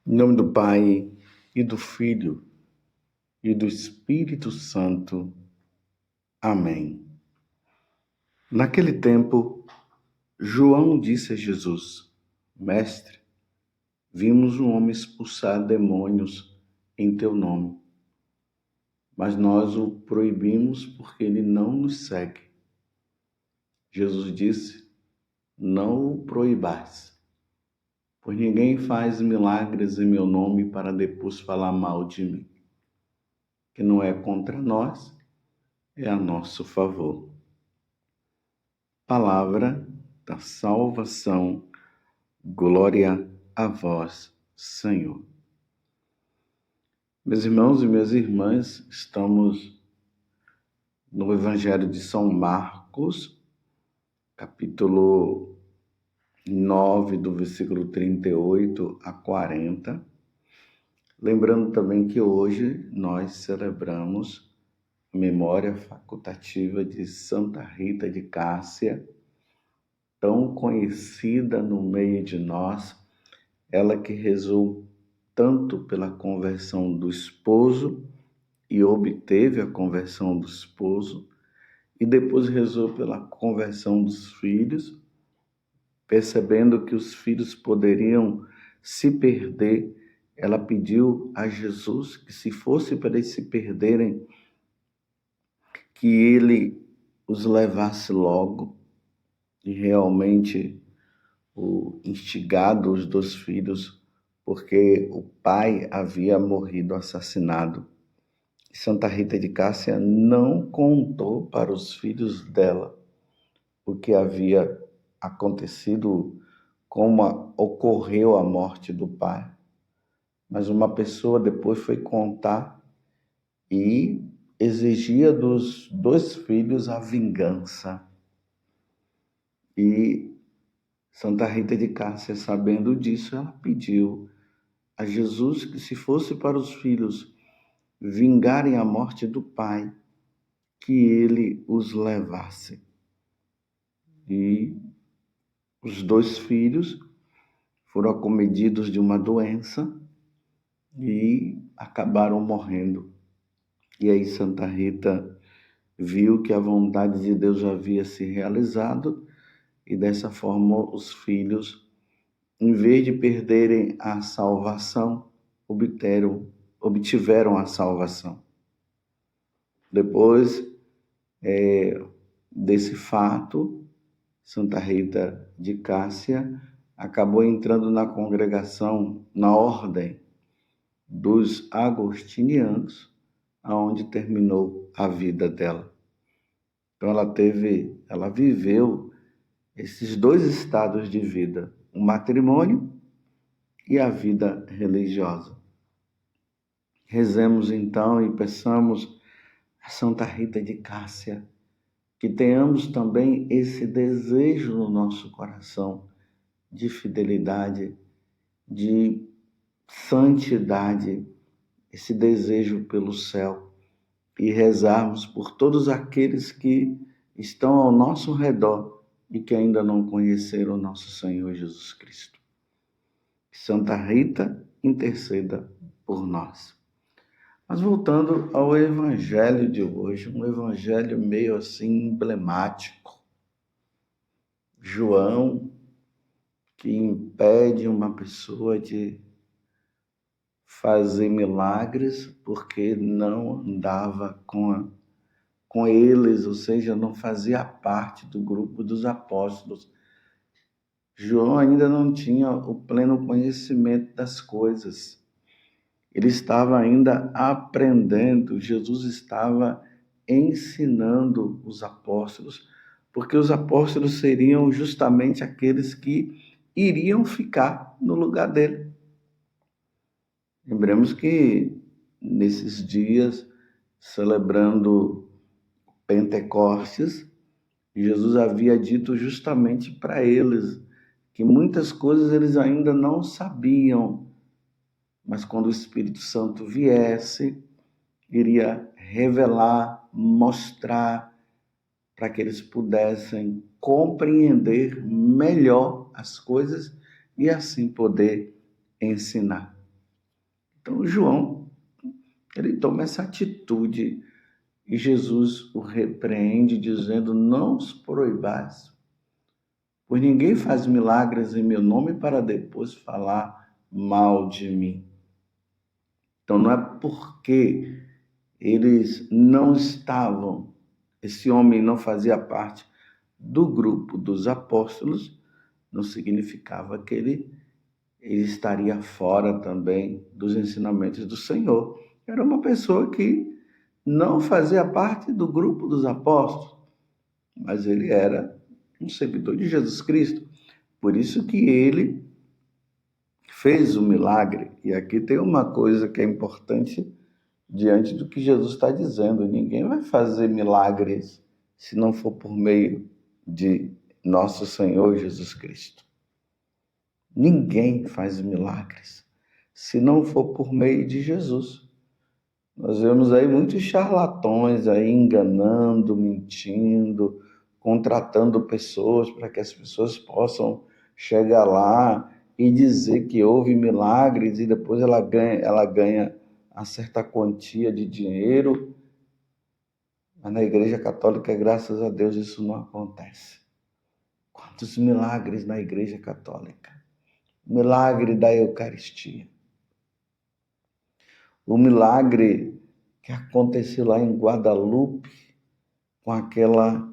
Em nome do Pai, e do Filho, e do Espírito Santo. Amém. Naquele tempo, João disse a Jesus: Mestre, vimos um homem expulsar demônios em teu nome, mas nós o proibimos porque ele não nos segue. Jesus disse: Não o proibais, pois ninguém faz milagres em meu nome para depois falar mal de mim. Que não é contra nós, é a nosso favor. Palavra da salvação, glória a vós, Senhor. Meus irmãos e minhas irmãs, estamos no Evangelho de São Marcos, capítulo 9, do versículo 38 a 40. Lembrando também que hoje nós celebramos a memória facultativa de Santa Rita de Cássia, tão conhecida no meio de nós, ela que rezou tanto pela conversão do esposo e obteve a conversão do esposo, e depois rezou pela conversão dos filhos, percebendo que os filhos poderiam se perder. Ela pediu a Jesus que, se fosse para eles se perderem, que ele os levasse logo. E realmente, instigado os dois filhos, porque o pai havia morrido assassinado. Santa Rita de Cássia não contou para os filhos dela o que havia acontecido, como ocorreu a morte do pai. Mas uma pessoa depois foi contar e exigia dos dois filhos a vingança. E Santa Rita de Cássia, sabendo disso, ela pediu a Jesus que, se fosse para os filhos vingarem a morte do pai, que ele os levasse. E os dois filhos foram acometidos de uma doença e acabaram morrendo. E aí Santa Rita viu que a vontade de Deus havia se realizado, e dessa forma os filhos, em vez de perderem a salvação, obtiveram a salvação. Depois desse fato, Santa Rita de Cássia acabou entrando na congregação, na ordem dos agostinianos, aonde terminou a vida dela. Então ela viveu esses dois estados de vida, o matrimônio e a vida religiosa. Rezemos então e peçamos a Santa Rita de Cássia que tenhamos também esse desejo no nosso coração de fidelidade, de santidade, esse desejo pelo céu, e rezarmos por todos aqueles que estão ao nosso redor e que ainda não conheceram o nosso Senhor Jesus Cristo. Que Santa Rita interceda por nós. Mas voltando ao evangelho de hoje, um evangelho meio assim emblemático. João, que impede uma pessoa de fazer milagres porque não andava com eles, ou seja, não fazia parte do grupo dos apóstolos. João ainda não tinha o pleno conhecimento das coisas. Ele estava ainda aprendendo, Jesus estava ensinando os apóstolos, porque os apóstolos seriam justamente aqueles que iriam ficar no lugar dele. Lembremos que nesses dias, celebrando Pentecostes, Jesus havia dito justamente para eles que muitas coisas eles ainda não sabiam, mas quando o Espírito Santo viesse, iria revelar, mostrar, para que eles pudessem compreender melhor as coisas e assim poder ensinar. Então, João, ele toma essa atitude e Jesus o repreende, dizendo: não os proibais, pois ninguém faz milagres em meu nome para depois falar mal de mim. Então, não é porque eles não estavam, esse homem não fazia parte do grupo dos apóstolos, não significava que ele estaria fora também dos ensinamentos do Senhor. Era uma pessoa que não fazia parte do grupo dos apóstolos, mas ele era um seguidor de Jesus Cristo. Por isso que ele fez o milagre. E aqui tem uma coisa que é importante diante do que Jesus está dizendo: ninguém vai fazer milagres se não for por meio de nosso Senhor Jesus Cristo. Ninguém faz milagres se não for por meio de Jesus. Nós vemos aí muitos charlatões aí enganando, mentindo, contratando pessoas para que as pessoas possam chegar lá e dizer que houve milagres e depois ela ganha uma certa quantia de dinheiro. Mas na Igreja Católica, graças a Deus, isso não acontece. Quantos milagres na Igreja Católica? Milagre da Eucaristia. O milagre que aconteceu lá em Guadalupe, com aquela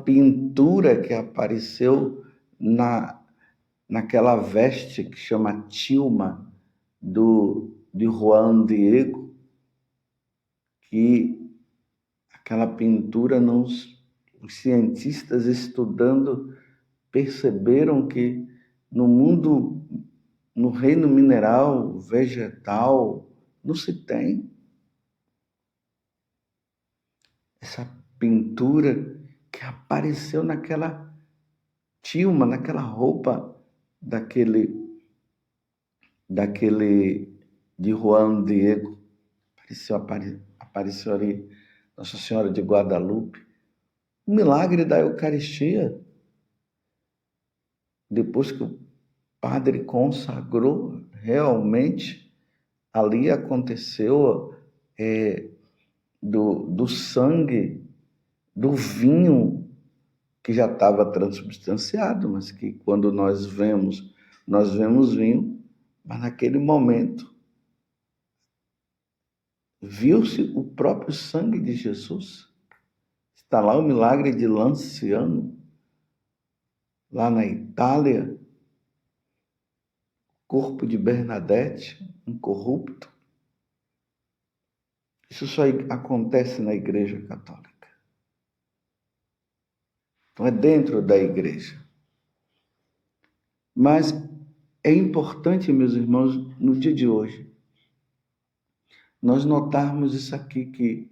pintura que apareceu naquela veste que chama tilma de Juan Diego, que aquela pintura, os cientistas estudando perceberam que no mundo, no reino mineral, vegetal, não se tem essa pintura que apareceu naquela tilma, naquela roupa daquele de Juan Diego. Apareceu ali Nossa Senhora de Guadalupe. O milagre da Eucaristia. Depois que o padre consagrou, realmente ali aconteceu do sangue, do vinho que já estava transubstanciado, mas que quando nós vemos vinho, mas naquele momento viu-se o próprio sangue de Jesus. Está lá o milagre de Lanciano, lá na Itália, corpo de Bernadette, incorrupto. Isso só acontece na Igreja Católica. Então é dentro da igreja. Mas é importante, meus irmãos, no dia de hoje, nós notarmos isso aqui, que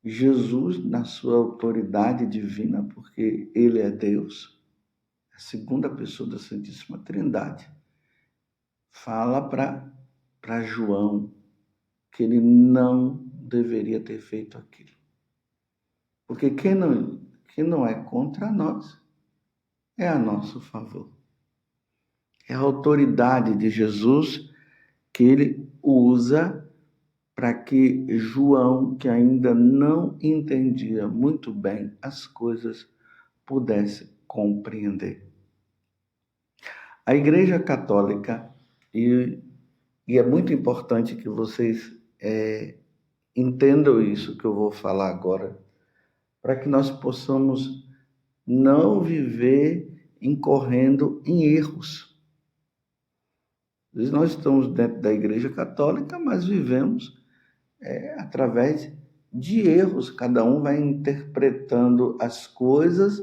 Jesus, na sua autoridade divina, porque ele é Deus, a segunda pessoa da Santíssima Trindade, fala para João que ele não deveria ter feito aquilo. Porque quem não é contra nós é a nosso favor. É a autoridade de Jesus que ele usa para que João, que ainda não entendia muito bem as coisas, pudesse compreender. A Igreja Católica, e é muito importante que vocês entendam isso que eu vou falar agora, para que nós possamos não viver incorrendo em erros. Nós estamos dentro da Igreja Católica, mas vivemos através de erros. Cada um vai interpretando as coisas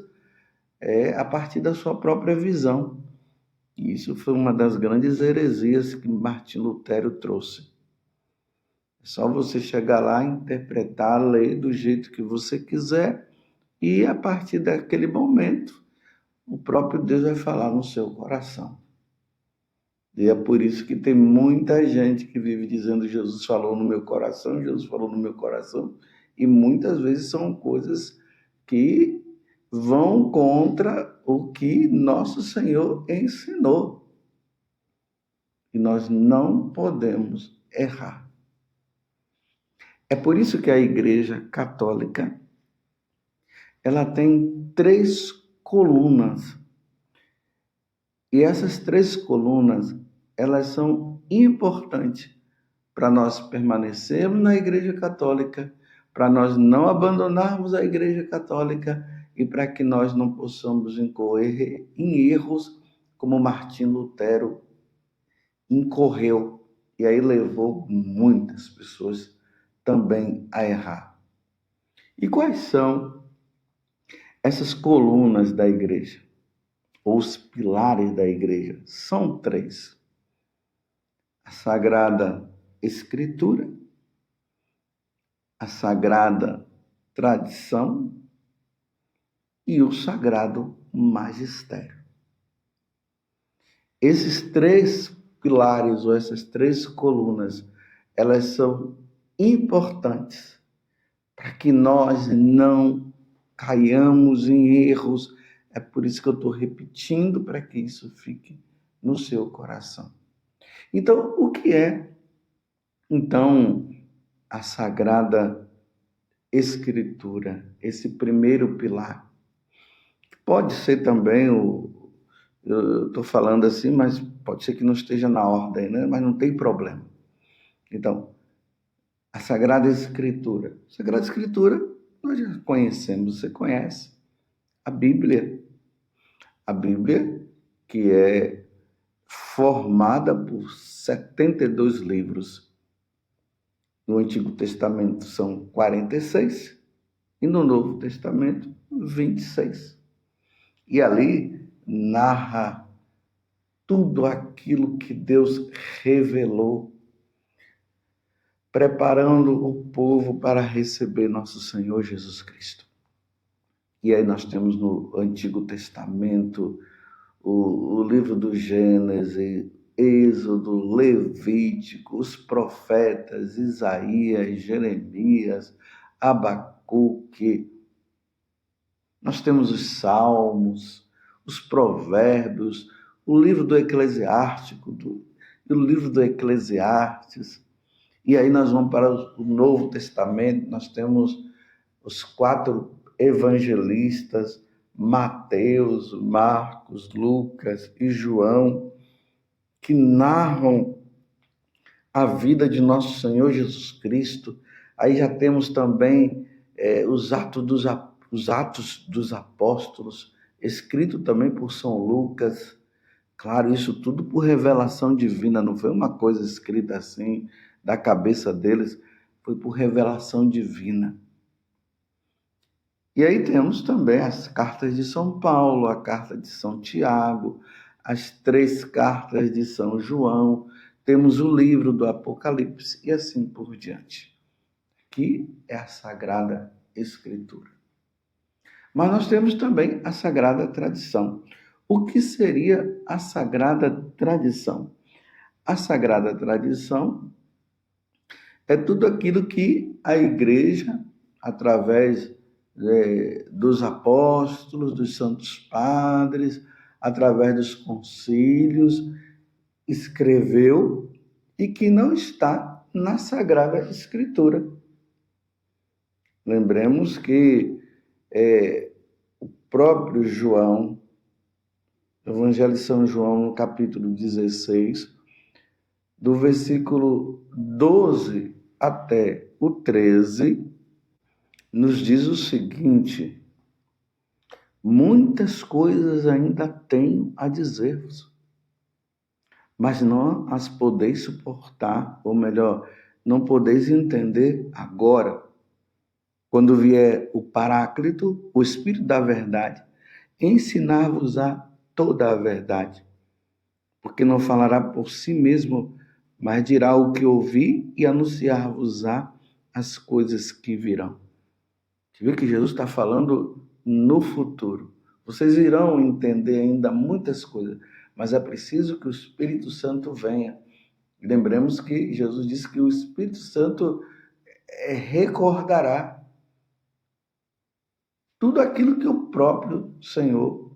a partir da sua própria visão. E isso foi uma das grandes heresias que Martim Lutero trouxe. É só você chegar lá e interpretar a lei do jeito que você quiser, e a partir daquele momento, o próprio Deus vai falar no seu coração. E é por isso que tem muita gente que vive dizendo: Jesus falou no meu coração, Jesus falou no meu coração, e muitas vezes são coisas que vão contra o que nosso Senhor ensinou. e nós não podemos errar. É por isso que a Igreja Católica ela tem 3 colunas. E essas 3 colunas, elas são importantes para nós permanecermos na Igreja Católica, para nós não abandonarmos a Igreja Católica e para que nós não possamos incorrer em erros como Martim Lutero incorreu e aí levou muitas pessoas também a errar. E quais são essas colunas da igreja? Ou os pilares da igreja? São 3. A Sagrada Escritura, a Sagrada Tradição e o Sagrado Magistério. Esses 3 pilares ou essas 3 colunas, elas são importantes para que nós não caiamos em erros. É por isso que eu estou repetindo, para que isso fique no seu coração. Então, o que é, então, a Sagrada Escritura, esse primeiro pilar? Pode ser também eu estou falando assim, mas pode ser que não esteja na ordem, né? Mas não tem problema. Então, a Sagrada Escritura. A Sagrada Escritura nós já conhecemos, você conhece. A Bíblia. A Bíblia, que é formada por 72 livros. No Antigo Testamento são 46 e no Novo Testamento 26. E ali narra tudo aquilo que Deus revelou, preparando o povo para receber nosso Senhor Jesus Cristo. E aí nós temos no Antigo Testamento o livro do Gênesis, Êxodo, Levítico, os profetas, Isaías, Jeremias, Abacuque. Nós temos os Salmos, os Provérbios, o livro do Eclesiástico, o livro do Eclesiastes. E aí nós vamos para o Novo Testamento, nós temos os 4 evangelistas, Mateus, Marcos, Lucas e João, que narram a vida de nosso Senhor Jesus Cristo. Aí já temos também os Atos dos Apóstolos, escrito também por São Lucas. Claro, isso tudo por revelação divina, não foi uma coisa escrita assim da cabeça deles, foi por revelação divina. E aí temos também as cartas de São Paulo, a carta de São Tiago, as 3 cartas de São João, temos o livro do Apocalipse e assim por diante, que é a Sagrada Escritura. Mas nós temos também a Sagrada Tradição. O que seria a Sagrada Tradição? A Sagrada Tradição é tudo aquilo que a Igreja, através dos apóstolos, dos santos padres, através dos concílios, escreveu e que não está na Sagrada Escritura. Lembremos que o próprio João, Evangelho de São João, no capítulo 16, do versículo 12 até o 13, nos diz o seguinte: muitas coisas ainda tenho a dizer-vos, mas não as podeis suportar, ou melhor, não podeis entender agora. Quando vier o Paráclito, o Espírito da Verdade, ensinar-vos-á toda a verdade, porque não falará por si mesmo, mas dirá o que ouvi e anunciar-vos-á as coisas que virão. Você vê que Jesus está falando no futuro. Vocês irão entender ainda muitas coisas, mas é preciso que o Espírito Santo venha. Lembremos que Jesus disse que o Espírito Santo recordará tudo aquilo que o próprio Senhor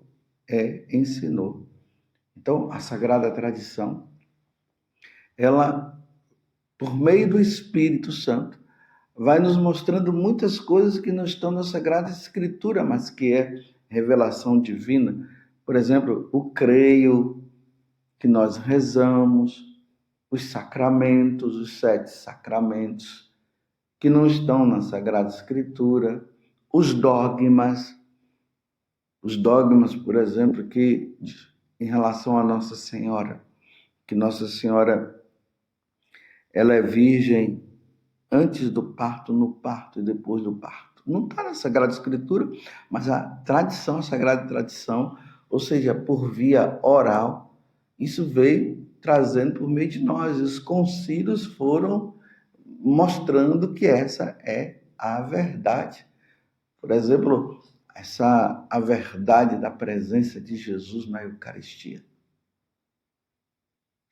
ensinou. Então, a Sagrada Tradição ela, por meio do Espírito Santo, vai nos mostrando muitas coisas que não estão na Sagrada Escritura, mas que é revelação divina. Por exemplo, o creio que nós rezamos, os sacramentos, os 7 sacramentos, que não estão na Sagrada Escritura, os dogmas, por exemplo, que em relação a Nossa Senhora, que Nossa Senhora ela é virgem antes do parto, no parto e depois do parto. Não está na Sagrada Escritura, mas a tradição, a Sagrada Tradição, ou seja, por via oral, isso veio trazendo por meio de nós. Os concílios foram mostrando que essa é a verdade. Por exemplo, a verdade da presença de Jesus na Eucaristia.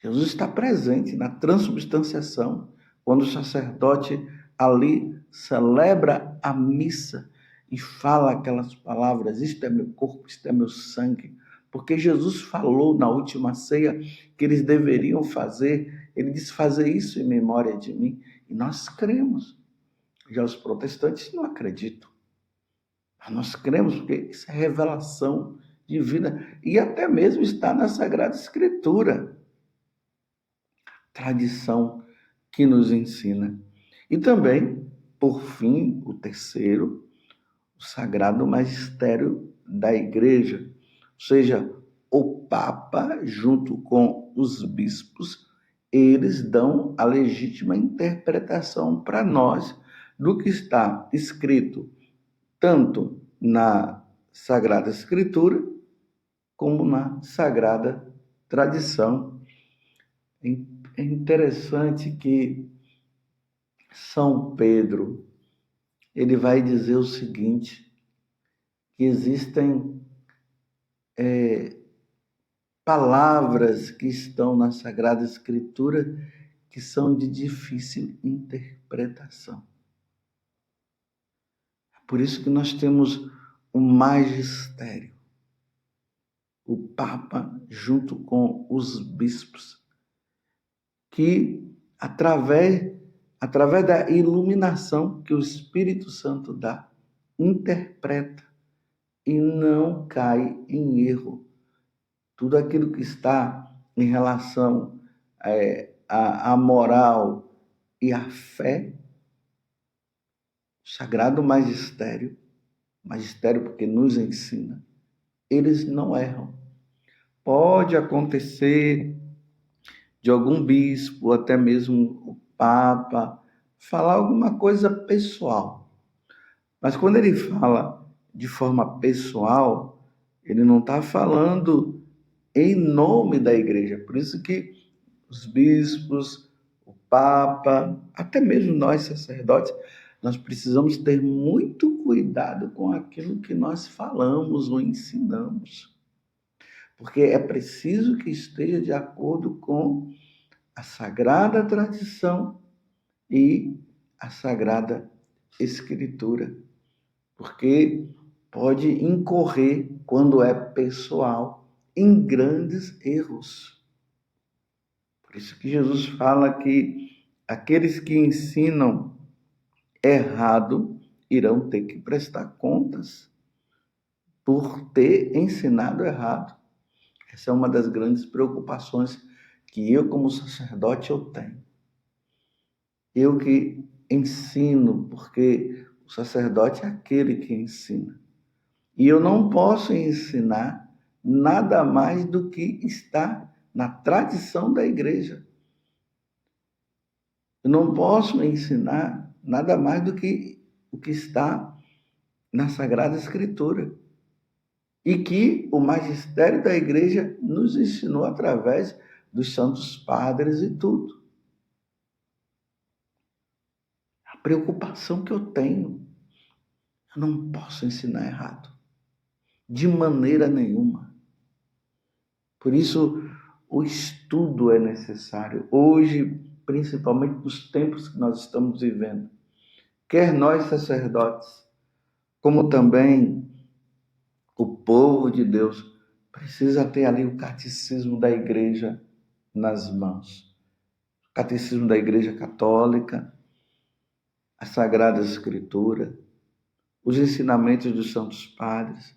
Jesus está presente na transubstanciação, quando o sacerdote ali celebra a missa e fala aquelas palavras: isto é meu corpo, isto é meu sangue. Porque Jesus falou na última ceia que eles deveriam fazer, ele disse: fazer isso em memória de mim. E nós cremos. Já os protestantes não acreditam. Mas nós cremos porque isso é revelação divina e até mesmo está na Sagrada Escritura. Tradição que nos ensina. E também, por fim, o terceiro, o Sagrado Magistério da Igreja, ou seja, o Papa, junto com os bispos, eles dão a legítima interpretação para nós do que está escrito tanto na Sagrada Escritura como na Sagrada Tradição. É interessante que São Pedro, ele vai dizer o seguinte, que existem palavras que estão na Sagrada Escritura que são de difícil interpretação. Por isso que nós temos o magistério, o Papa junto com os bispos, que através da iluminação que o Espírito Santo dá, interpreta e não cai em erro. Tudo aquilo que está em relação à moral e à fé, o Sagrado Magistério porque nos ensina, eles não erram. Pode acontecer de algum bispo, ou até mesmo o Papa, falar alguma coisa pessoal. Mas quando ele fala de forma pessoal, ele não está falando em nome da igreja. Por isso que os bispos, o Papa, até mesmo nós sacerdotes, nós precisamos ter muito cuidado com aquilo que nós falamos ou ensinamos. Porque é preciso que esteja de acordo com a Sagrada Tradição e a Sagrada Escritura. Porque pode incorrer, quando é pessoal, em grandes erros. Por isso que Jesus fala que aqueles que ensinam errado irão ter que prestar contas por ter ensinado errado. Essa é uma das grandes preocupações que eu, como sacerdote, eu tenho. Eu que ensino, porque o sacerdote é aquele que ensina. E eu não posso ensinar nada mais do que está na tradição da igreja. Eu não posso ensinar nada mais do que o que está na Sagrada Escritura. E que o magistério da igreja nos ensinou através dos santos padres e tudo. A preocupação que eu tenho, eu não posso ensinar errado. De maneira nenhuma. Por isso, o estudo é necessário. Hoje, principalmente nos tempos que nós estamos vivendo, quer nós sacerdotes, como também o povo de Deus, precisa ter ali o catecismo da igreja nas mãos. Catecismo da Igreja Católica, a Sagrada Escritura, os ensinamentos dos Santos Padres,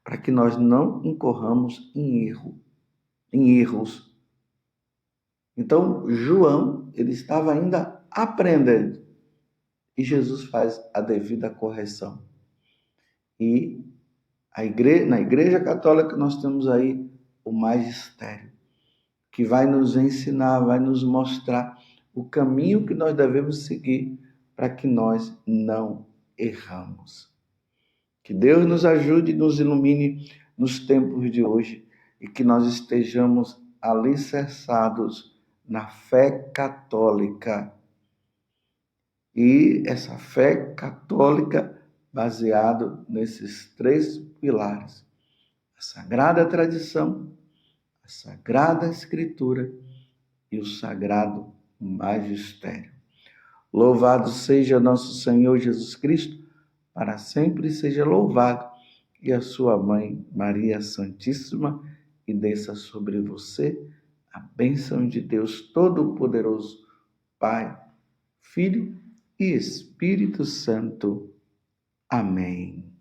para que nós não incorramos em erros. Então, João, ele estava ainda aprendendo, e Jesus faz a devida correção. E na Igreja Católica nós temos aí o magistério, que vai nos ensinar, vai nos mostrar o caminho que nós devemos seguir para que nós não erramos. Que Deus nos ajude e nos ilumine nos tempos de hoje e que nós estejamos alicerçados na fé católica. E essa fé católica baseada nesses 3 pilares: a Sagrada Tradição, a Sagrada Escritura e o Sagrado Magistério. Louvado seja nosso Senhor Jesus Cristo, para sempre seja louvado, e a sua mãe, Maria Santíssima, e desça sobre você a bênção de Deus Todo-Poderoso, Pai, Filho e Espírito Santo. Amém.